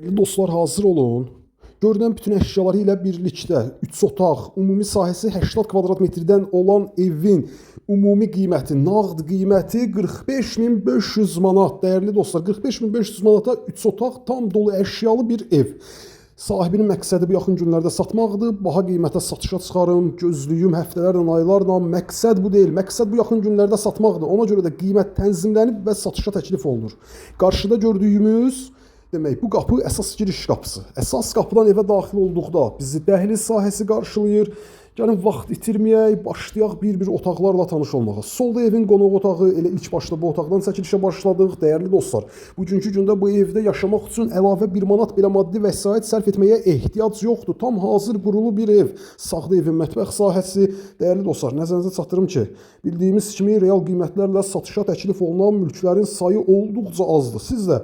Dostlar, hazır olun. Görünən bütün əşyaları ilə birlikdə 3 otaq, ümumi sahəsi 80 kvadrat metrdən olan evin ümumi qiyməti, nağd qiyməti 45.500 manat. Dəyərli dostlar, 45.500 manata 3 otaq, tam dolu əşyalı bir ev. Sahibinin məqsədi bu yaxın günlərdə satmaqdır. Baha qiymətə satışa çıxarım, gözlüyüm həftələrlə, aylarla. Məqsəd bu deyil. Məqsəd bu yaxın günlərdə satmaqdır. Ona görə də qiymət tənzimlənib və satışa təklif olunur. Qarşıda gördüyümüz demək, bu qapı əsas giriş qapısı. Əsas qapıdan evə daxil olduqda bizi dəhliz sahəsi qarşılayır. Gəlin vaxt itirməyək, başlayaq bir-bir otaqlarla tanış olmağa. Solda evin qonaq otağı, elə ilk başda bu otaqdan çəkilişə başladıq. Dəyərli dostlar, bugünkü gündə bu evdə yaşamaq üçün əlavə 1 manat belə maddi vəsait sərf etməyə ehtiyac yoxdur. Tam hazır qurulu bir ev. Sağda evin mətbəx sahəsi. Dəyərli dostlar, nəzərinizə çatdırım ki, bildiyimiz kimi real qiymətlərlə satışa təklif olunan mülklərin sayı olduqca azdır. Siz də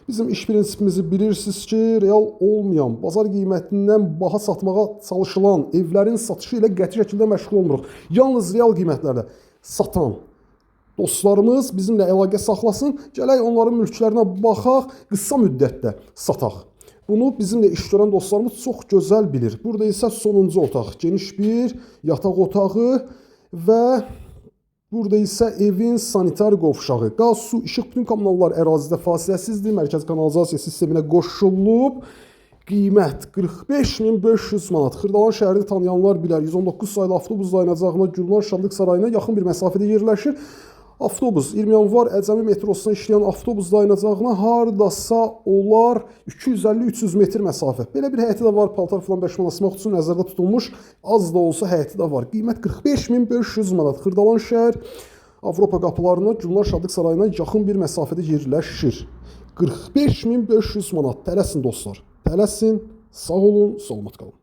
bizim iş prinsipimizi bilirsiniz ki, real olmayan, bazar qiymətindən baha satmağa çalışılan evlərin satışı ilə qəti şəkildə məşğul olmuruq. Yalnız real qiymətlərlə satan dostlarımız bizimlə əlaqə saxlasın, gələk onların mülklərinə baxaq, qısa müddətdə sataq. Bunu bizimlə iş görən dostlarımız çox gözəl bilir. Burada isə sonuncu otaq, geniş bir yataq otağı və burada isə evin sanitar qovşağı, qaz, su, işıq, bütün kommunallar ərazidə fasiləsizdir. Mərkəzi kanalizasiya sisteminə qoşulub. Qiymət 45.500 manat. Xırdalan şəhərini tanıyanlar bilər. 119 saylı avtobus dayanacağına, Gülnar Şadlıq Sarayına yaxın bir məsafədə yerləşir. Avtobus 20 yanvar Əcəmi metrosuna işləyən avtobus dayanacağına hardasa olar 250-300 metr məsafə. Belə bir həyəti də var, paltar falan 5 manat asmaq üçün nəzərdə tutulmuş. Az da olsa həyəti də var. Qiymət 45.500 manat. Xırdalan şəhər Avropa qapılarına, Gülnar Şadlıq Sarayına yaxın bir məsafədə yerləşir. 45.500 manat. Tələsin dostlar. Tələsin. Sağ olun, salamat qalın.